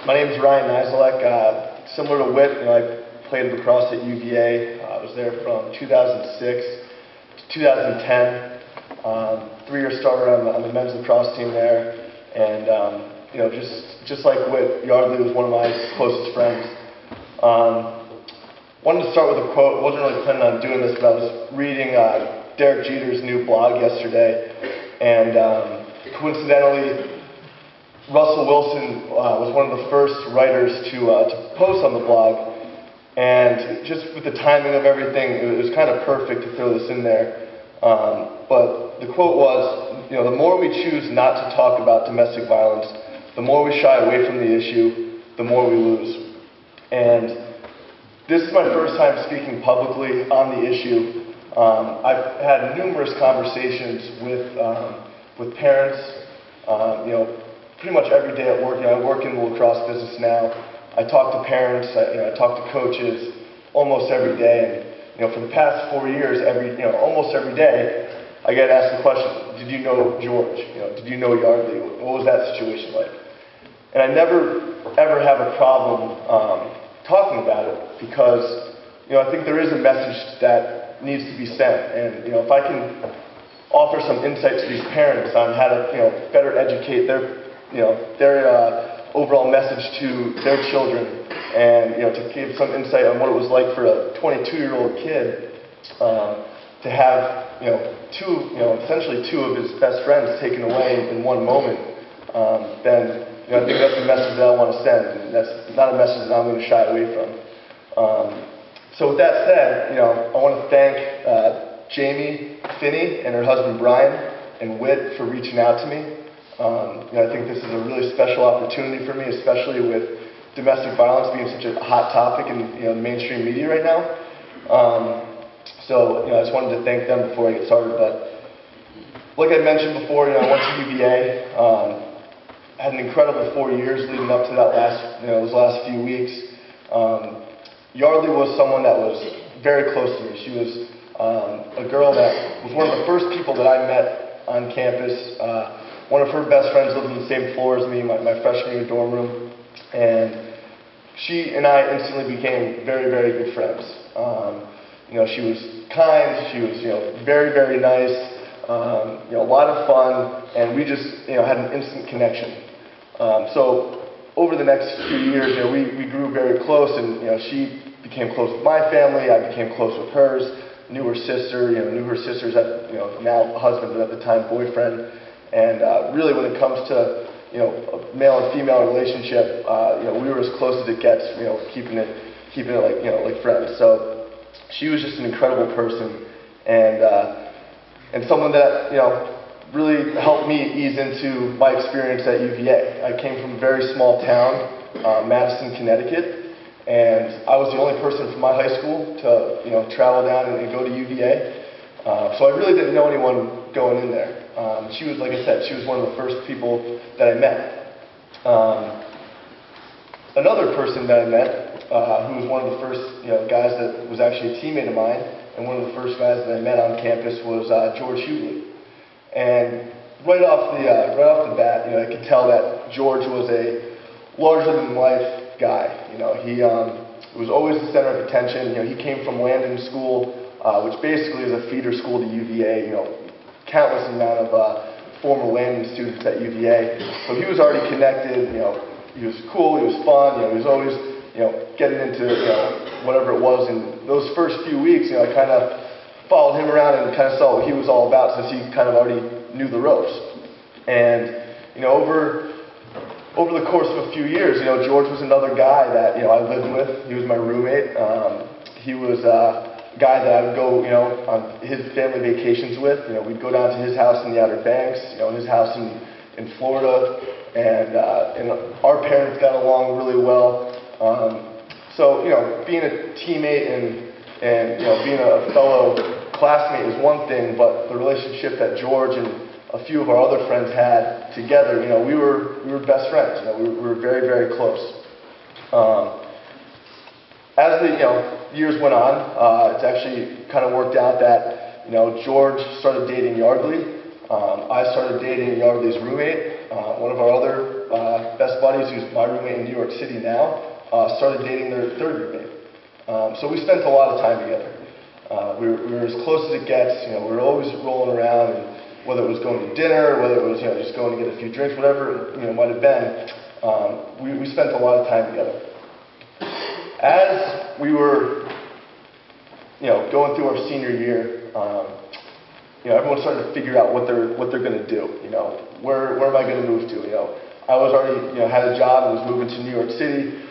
My name is Ryan Nizolek. Similar to Whit, I played lacrosse at UVA. I was there from 2006 to 2010. 3-year starter on the men's lacrosse team there, and just like Whit, Yardley was one of my closest friends. Wanted to start with a quote. Wasn't really planning on doing this, but I was reading Derek Jeter's new blog yesterday, and coincidentally, Russell Wilson was one of the first writers to post on the blog, and just with the timing of everything, it was kind of perfect to throw this in there. But the quote was, the more we choose not to talk about domestic violence, the more we shy away from the issue, the more we lose. And this is my first time speaking publicly on the issue. I've had numerous conversations with parents, pretty much every day at work. I work in the lacrosse business now. I talk to parents, I talk to coaches almost every day. And for the past 4 years, almost every day, I get asked the question, did you know George? Did you know Yardley? What was that situation like? And I never, ever have a problem talking about it because, I think there is a message that needs to be sent. And, if I can offer some insight to these parents on how to, better educate their overall message to their children, and to give some insight on what it was like for a 22-year-old kid to have essentially two of his best friends taken away in one moment, then I think that's the message that I want to send, and that's not a message that I'm going to shy away from. So with that said, I want to thank Jamie Finney and her husband Brian and Whit for reaching out to me. I think this is a really special opportunity for me, especially with domestic violence being such a hot topic in the mainstream media right now. So I just wanted to thank them before I get started. But like I mentioned before, I went to UVA. Had an incredible 4 years leading up to that those last few weeks. Yardley was someone that was very close to me. She was a girl that was one of the first people that I met on campus. One of her best friends lived on the same floor as me, my freshman year dorm room, and she and I instantly became very, very good friends. She was kind, she was very, very nice, a lot of fun, and we just had an instant connection. So over the next few years, we grew very close, and she became close with my family, I became close with hers, knew her sister, knew her sister's now husband, but at the time boyfriend. And really, when it comes to a male and female relationship, we were as close as it gets, keeping it like friends. So she was just an incredible person, and someone that really helped me ease into my experience at UVA. I came from a very small town, Madison, Connecticut, and I was the only person from my high school to travel down and go to UVA. So I really didn't know anyone going in there. She was, like I said, she was one of the first people that I met. Another person that I met, who was one of the first guys that was actually a teammate of mine, and one of the first guys that I met on campus was George Hughley. And right off the bat, I could tell that George was a larger-than-life guy. He was always the center of attention. He came from Landon School, which basically is a feeder school to UVA. Countless amount of former Landon students at UVA. So he was already connected. He was cool. He was fun. He was always getting into whatever it was. And those first few weeks, I kind of followed him around and kind of saw what he was all about, since he kind of already knew the ropes. And over the course of a few years, George was another guy that I lived with. He was my roommate. He was guy that I would go, on his family vacations with. We'd go down to his house in the Outer Banks, his house in Florida, and our parents got along really well. So, being a teammate and being a fellow classmate is one thing, but the relationship that George and a few of our other friends had together, we were best friends. We were very, very close. As the years went on, it's actually kind of worked out that George started dating Yardley. I started dating Yardley's roommate, one of our other best buddies, who's my roommate in New York City now, started dating their third roommate. So we spent a lot of time together. We were as close as it gets. We were always rolling around, and whether it was going to dinner, whether it was just going to get a few drinks, whatever it might have been, we spent a lot of time together. As we were going through our senior year, everyone's starting to figure out what they're going to do. Where am I going to move to? I was already had a job and was moving to New York City.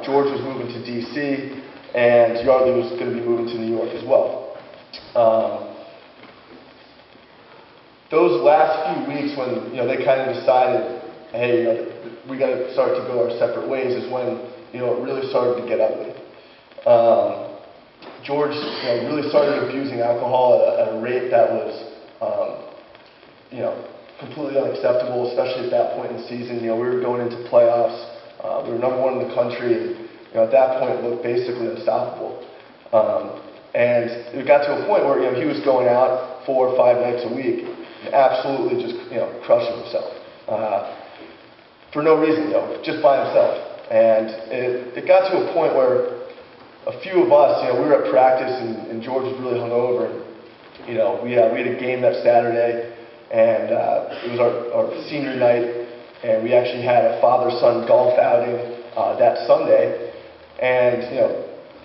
George was moving to D.C. and Yardley was going to be moving to New York as well. Those last few weeks when they kind of decided, hey, we got to start to go our separate ways, is when it really started to get ugly. George really started abusing alcohol at a rate that was completely unacceptable, especially at that point in the season. We were going into playoffs. We were #1 in the country, and at that point it looked basically unstoppable. And it got to a point where he was going out 4 or 5 nights a week, and absolutely just crushing himself for no reason, just by himself. And it got to a point where a few of us, we were at practice, and George was really hungover. And, we had a game that Saturday, and it was our senior night, and we actually had a father-son golf outing that Sunday. And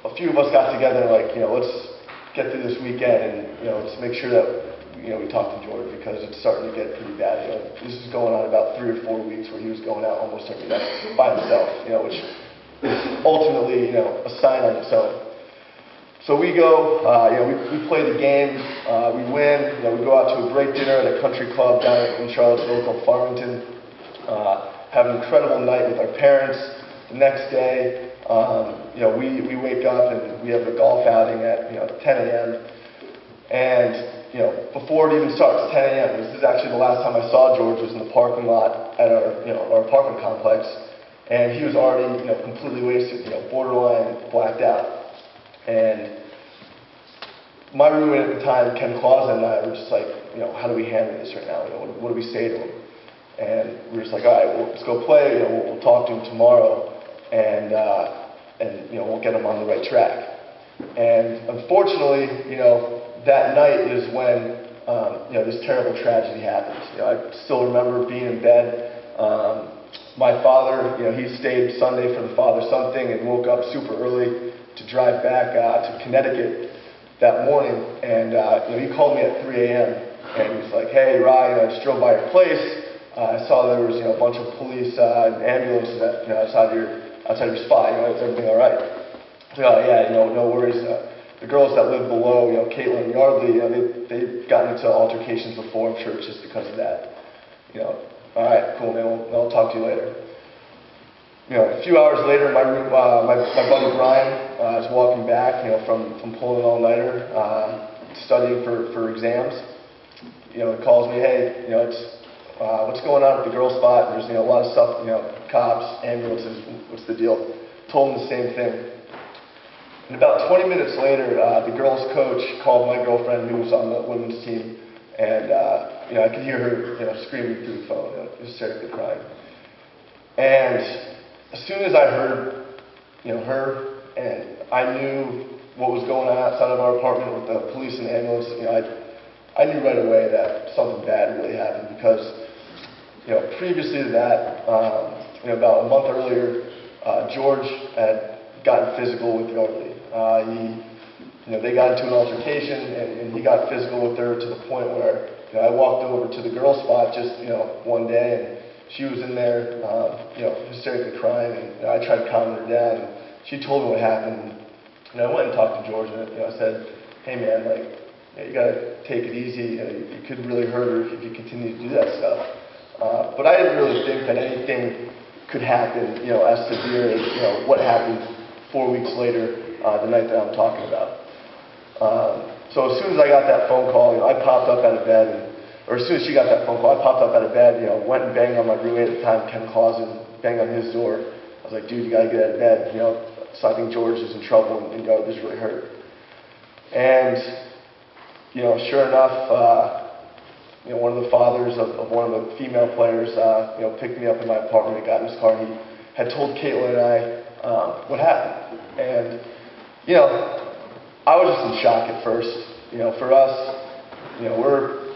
a few of us got together and let's get through this weekend, and let's make sure that we talk to George, because it's starting to get pretty bad. This is going on about 3 or 4 weeks where he was going out almost every night by himself. Which ultimately, a sign on its own. So we go, we play the game, we win. We go out to a great dinner at a country club down in Charlottesville called Farmington. Have an incredible night with our parents. The next day, we wake up and we have a golf outing at 10 a.m. And before it even starts, 10 a.m. This is actually the last time I saw George, was in the parking lot at our apartment complex. And he was already, completely wasted, borderline blacked out. And my roommate at the time, Ken Clausen, and I were just like, how do we handle this right now? What do we say to him? And we were just like, all right, well, let's go play. We'll talk to him tomorrow, and we'll get him on the right track. And unfortunately, that night is when this terrible tragedy happened. I still remember being in bed. My father, he stayed Sunday for the father-son thing and woke up super early to drive back to Connecticut that morning. And he called me at 3 a.m. and he was like, "Hey, Ryan, I just drove by your place. I saw there was a bunch of police and ambulances outside your spot. Is everything all right?" Yeah, no worries. The girls that live below, Caitlin and Yardley, they've gotten into altercations before. I'm sure it's just because of that. All right, cool, man. I'll talk to you later. A few hours later, my buddy Brian is walking back, from pulling an all-nighter, studying for exams. He calls me, "Hey, what's going on at the girls' spot?" There's a lot of stuff, cops, ambulances. What's the deal? Told him the same thing. And about 20 minutes later, the girls' coach called my girlfriend, who was on the women's team, and I could hear her, screaming through the phone, hysterically crying. And as soon as I heard, her, and I knew what was going on outside of our apartment with the police and the ambulance, I knew right away that something bad really happened, because, previously to that, about a month earlier, George had gotten physical with Yardley. They got into an altercation, and he got physical with her to the point where I walked over to the girls' spot just one day, and she was in there, hysterically crying, and I tried calming her down, and she told me what happened. And I went and talked to George, and I said, "Hey man, you gotta take it easy. You could really hurt her if you continue to do that stuff." But I didn't really think that anything could happen, as severe as what happened 4 weeks later, the night that I'm talking about. So as soon as I got that phone call, I popped up out of bed, or as soon as she got that phone call, I popped up out of bed, went and banged on my roommate at the time, Ken Clausen, banged on his door. I was like, "Dude, you gotta get out of bed. So I think George is in trouble, and Yardley's really hurt." And sure enough, one of the fathers of one of the female players, picked me up in my apartment and got in his car, and he had told Caitlin and I what happened. And, I was just in shock at first. For us, we're,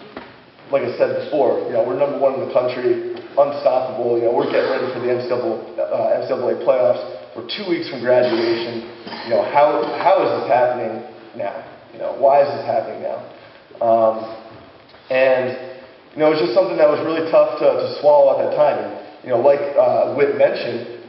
like I said before, we're number one in the country, unstoppable. We're getting ready for the NCAA playoffs. We're 2 weeks from graduation. How is this happening now? Why is this happening now? It was just something that was really tough to swallow at that time. And, like Whit mentioned,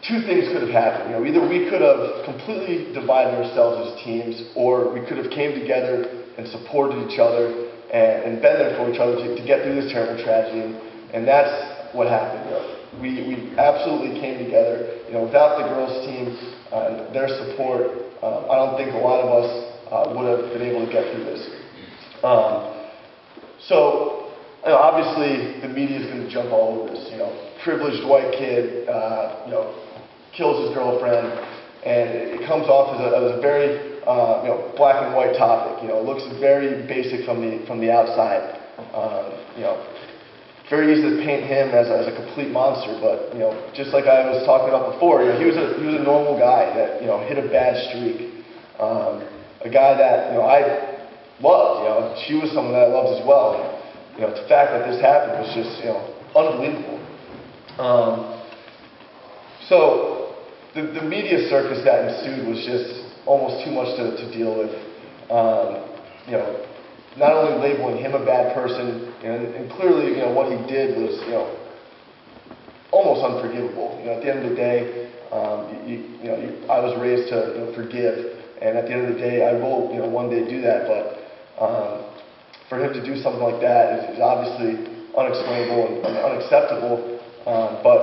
two things could have happened. Either we could have completely divided ourselves as teams, or we could have came together and supported each other and been there for each other to get through this terrible tragedy. And that's what happened. We absolutely came together. Without the girls' team and their support, I don't think a lot of us would have been able to get through this. Obviously, the media is going to jump all over this. Privileged white kid, kills his girlfriend, and it comes off as a very, black and white topic. It looks very basic from the outside. Very easy to paint him as a complete monster, but just like I was talking about before, he was a normal guy that hit a bad streak. A guy that I loved. She was someone that I loved as well. The fact that this happened was just unbelievable. So the media circus that ensued was just almost too much to deal with. Not only labeling him a bad person, and clearly, what he did was, almost unforgivable. At the end of the day, I was raised to forgive, and at the end of the day, I will, one day do that. But for him to do something like that is obviously unexplainable and unacceptable. But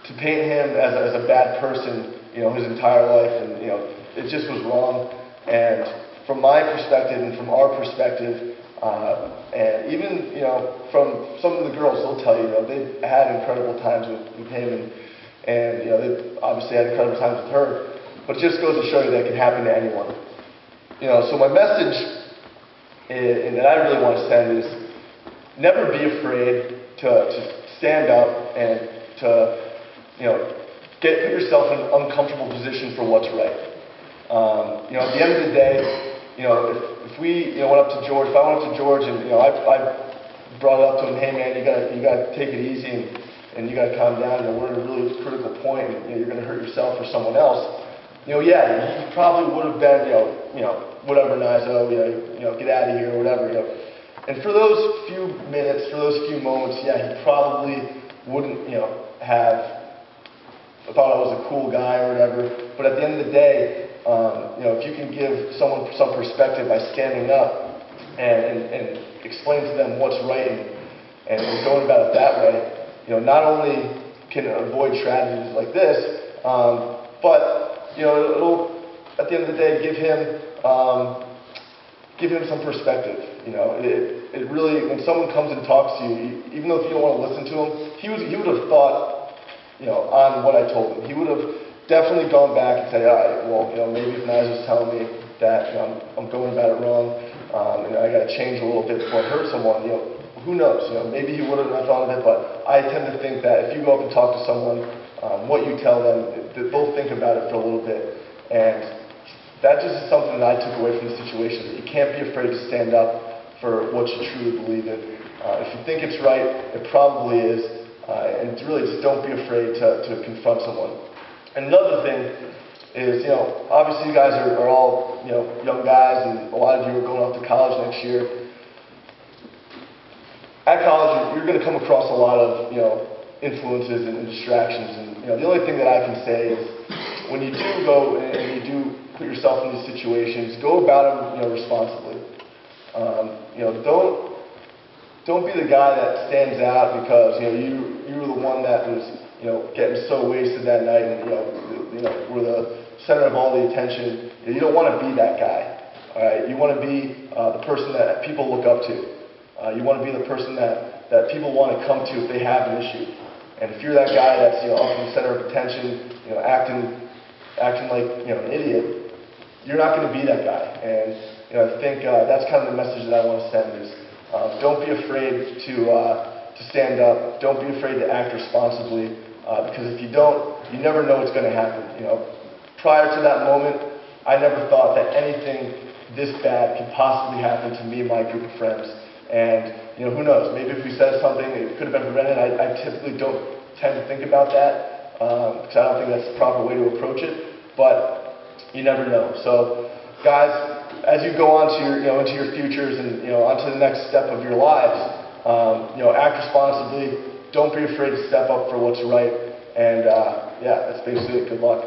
to paint him as a bad person, his entire life, and it just was wrong. And from my perspective and from our perspective, and even from some of the girls, they'll tell you, they had incredible times with him, and they obviously had incredible times with her. But it just goes to show you that it can happen to anyone. So my message, and that I really want to send, is never be afraid to stand up and to put yourself in an uncomfortable position for what's right. At the end of the day, if we went up to George, if I went up to George and I brought it up to him, hey man, you gotta take it easy and you gotta calm down. We're at a really critical point, and you're gonna hurt yourself or someone else. He probably would have been, whatever, Nizo, get out of here, or whatever. And for those few minutes, for those few moments, he probably wouldn't, have thought I was a cool guy or whatever. But at the end of the day, if you can give someone some perspective by standing up and explain to them what's right and going about it that way, not only can it avoid tragedies like this, but it'll, at the end of the day, give him some perspective. It really, when someone comes and talks to you, even though if you don't want to listen to him, he would have thought, on what I told him. He would have definitely gone back and said, all right, well, maybe if Nizo's telling me that I'm going about it wrong, and I got to change a little bit before I hurt someone, who knows? Maybe he would have not thought of it, but I tend to think that if you go up and talk to someone, what you tell them, they'll think about it for a little bit. And that just is something that I took away from the situation. That you can't be afraid to stand up for what you truly believe in. If you think it's right, it probably is. And really, just don't be afraid to confront someone. And another thing is, obviously you guys are all, young guys, and a lot of you are going off to college next year. At college, you're going to come across a lot of, influences and distractions. And, the only thing that I can say is, when you do go and you do put yourself in these situations, go about them, responsibly. Don't be the guy that stands out because you were the one that was getting so wasted that night and were the center of all the attention. You don't want to be that guy. All right, you want to be the person that people look up to. You want to be the person that people want to come to if they have an issue. And if you're that guy that's up in the center of attention, acting like an idiot, you're not going to be that guy. And I think that's kind of the message that I want to send is don't be afraid to stand up. Don't be afraid to act responsibly because if you don't, you never know what's going to happen. Prior to that moment, I never thought that anything this bad could possibly happen to me and my group of friends. And who knows? Maybe if we said something, it could have been prevented. I typically don't tend to think about that because I don't think that's the proper way to approach it. But you never know. So, guys, as you go on to your, into your futures and onto the next step of your lives, act responsibly. Don't be afraid to step up for what's right. And yeah, that's basically it. Good luck.